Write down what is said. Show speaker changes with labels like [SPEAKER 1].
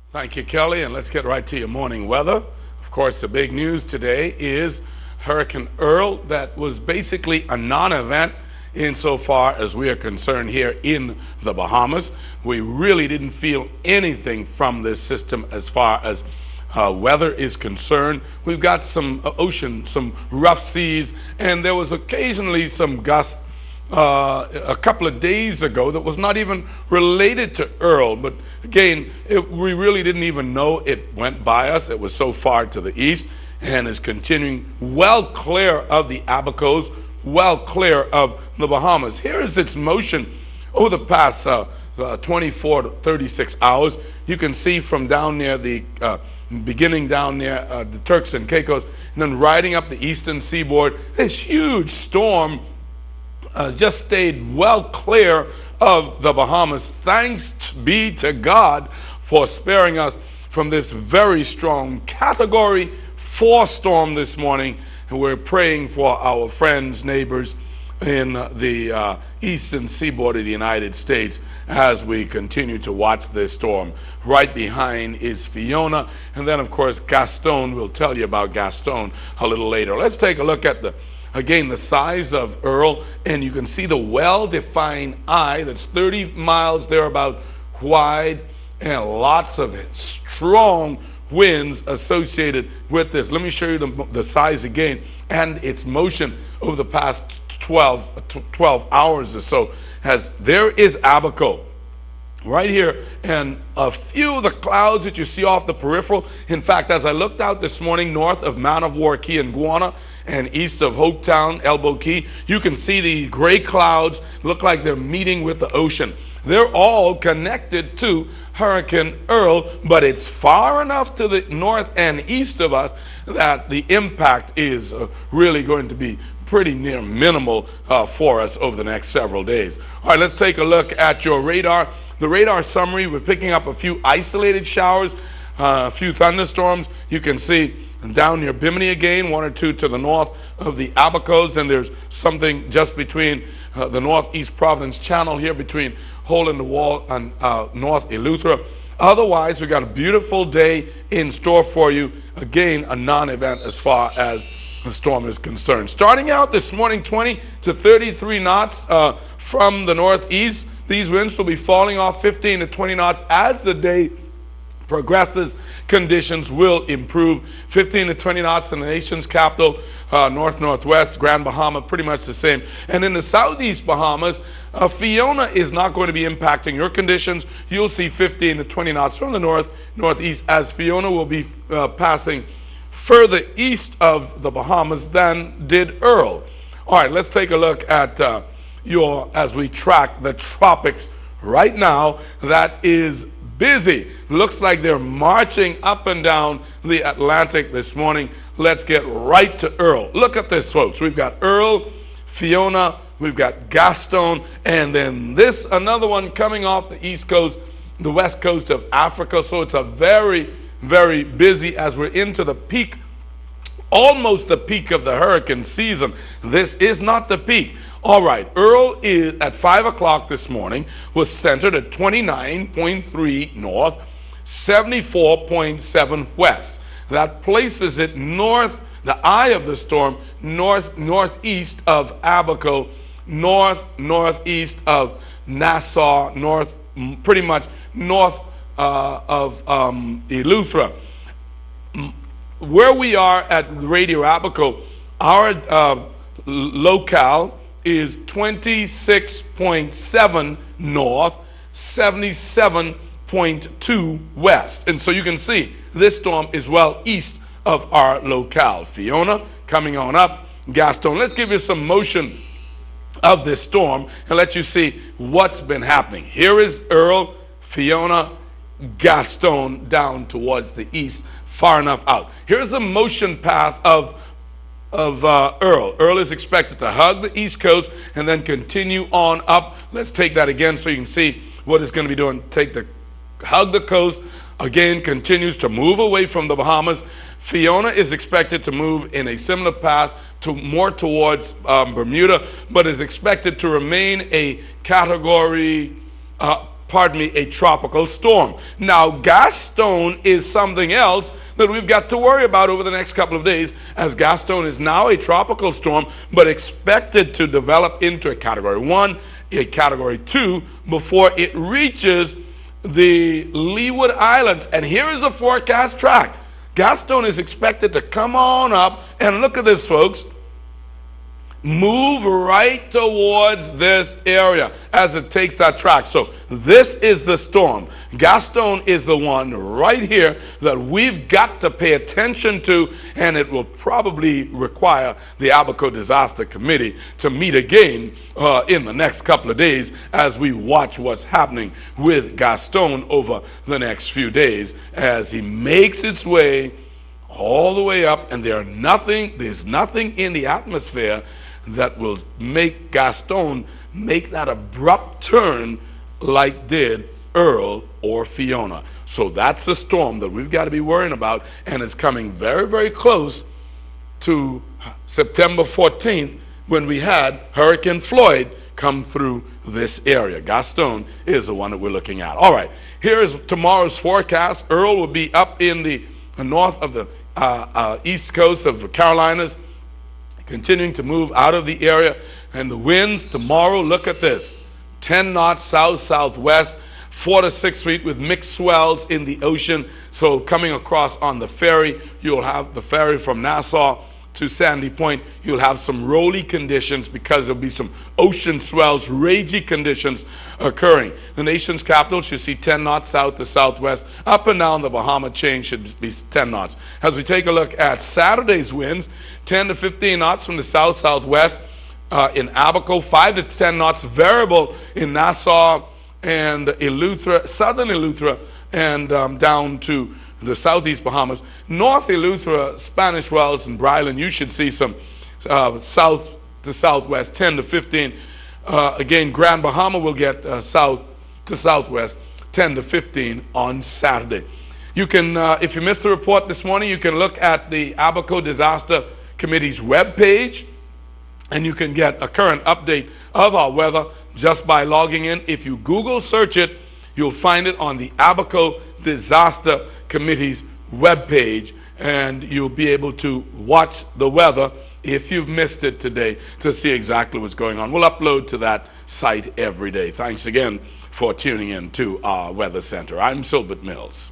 [SPEAKER 1] Thank you, Kelly, and let's get right to your morning weather. Of course, the big news today is Hurricane Earl. That was basically a non-event insofar as we are concerned here in the Bahamas. We really didn't feel anything from this system as far as weather is concerned. We've got some ocean, some rough seas, and there was occasionally some gusts a couple of days ago that was not even related to Earl. But again, we really didn't even know it went by us. It was so far to the east and is continuing well clear of the Abacos, well clear of the Bahamas. Here is its motion over the past 24 to 36 hours. You can see from down near the beginning down near the Turks and Caicos, and then riding up the eastern seaboard, this huge storm just stayed well clear of the Bahamas. Thanks be to God for sparing us from this very strong Category 4 storm this morning. And we're praying for our friends, neighbors in the eastern seaboard of the United States as we continue to watch this storm. Right behind is Fiona, and then of course Gaston. We'll tell you about Gaston a little later. Let's take a look at again, the size of Earl, and you can see the well-defined eye that's 30 miles thereabout wide, and lots of strong winds associated with this. Let me show you the size again and its motion over the past 12 hours or so. There is Abaco right here, and a few of the clouds that you see off the peripheral. In fact, as I looked out this morning north of Man of War Key and Guana and east of Hopetown, Elbow Key, you can see the gray clouds look like they're meeting with the ocean. They're all connected to Hurricane Earl, but it's far enough to the north and east of us that the impact is really going to be pretty near minimal for us over the next several days. All right, let's take a look at your radar. The radar summary, we're picking up a few isolated showers, a few thunderstorms. You can see down near Bimini again, one or two to the north of the Abacos. Then there's something just between the northeast Providence Channel here between Hole in the Wall and North Eleuthera. Otherwise, we got a beautiful day in store for you. Again, a non-event as far as the storm is concerned. Starting out this morning, 20 to 33 knots from the northeast. These winds will be falling off 15 to 20 knots as the day progresses. Conditions will improve. 15 to 20 knots in the nation's capital, northwest, Grand Bahama, pretty much the same. And in the southeast Bahamas, Fiona is not going to be impacting your conditions. You'll see 15 to 20 knots from the northeast as Fiona will be passing further east of the Bahamas than did Earl. All right, let's take a look at as we track the tropics right now. That is busy. Looks like they're marching up and down the Atlantic this morning. Let's get right to Earl. Look at this, folks. We've got Earl, Fiona, we've got Gaston, and then another one coming off the east coast, the west coast of Africa. So it's a very, very busy as we're into the peak, almost the peak of the hurricane season. This is not the peak. All right, Earl is at 5 o'clock this morning, was centered at 29.3 north, 74.7 west. That places it north, the eye of the storm, northeast of Abaco, northeast of Nassau, pretty much north of Eleuthera. Where we are at Radio Abaco, our locale is 26.7 north, 77.2 west. And so you can see this storm is well east of our locale. Fiona coming on up, Gaston. Let's give you some motion of this storm and let you see what's been happening. Here is Earl, Fiona, Gaston down towards the east, far enough out. Here's the motion path of Earl. Earl is expected to hug the east coast and then continue on up. Let's take that again so you can see what it's going to be doing. Hug the coast, again continues to move away from the Bahamas. Fiona is expected to move in a similar path more towards Bermuda, but is expected to remain a category a tropical storm. Now, Gaston is something else that we've got to worry about over the next couple of days, as Gaston is now a tropical storm, but expected to develop into a Category 1, a Category 2, before it reaches the Leeward Islands. And here is the forecast track. Gaston is expected to come on up, and look at this, folks. Move right towards this area as it takes that track. So this is the storm. Gaston is the one right here that we've got to pay attention to, and it will probably require the Abaco Disaster Committee to meet again in the next couple of days as we watch what's happening with Gaston over the next few days as he makes its way all the way up, and there's nothing in the atmosphere that will make Gaston make that abrupt turn like did Earl or Fiona. So that's a storm that we've got to be worrying about, and it's coming very, very close to September 14th when we had Hurricane Floyd come through this area. Gaston is the one that we're looking at. All right, here's tomorrow's forecast. Earl will be up in the north of the east coast of the Carolinas, continuing to move out of the area. And the winds tomorrow, look at this, 10 knots south-southwest, 4 to 6 feet with mixed swells in the ocean. So coming across on the ferry, you'll have the ferry from Nassau to Sandy Point. You'll have some rolly conditions because there'll be some ocean swells, ragey conditions occurring. The nation's capital should see 10 knots south to southwest. Up and down the Bahama chain should be 10 knots. As we take a look at Saturday's winds, 10 to 15 knots from the south-southwest in Abaco, 5 to 10 knots variable in Nassau and Eleuthera, southern Eleuthera, and down to the southeast Bahamas. North Eleuthera, Spanish Wells, and Bryland, you should see some south to southwest, 10 to 15. Again, Grand Bahama will get south to southwest, 10 to 15 on Saturday. You can, if you missed the report this morning, you can look at the Abaco Disaster Committee's webpage, and you can get a current update of our weather just by logging in. If you Google search it, you'll find it on the Abaco Disaster Committee's webpage, and you'll be able to watch the weather if you've missed it today to see exactly what's going on. We'll upload to that site every day. Thanks again for tuning in to our Weather Center. I'm Silbert Mills.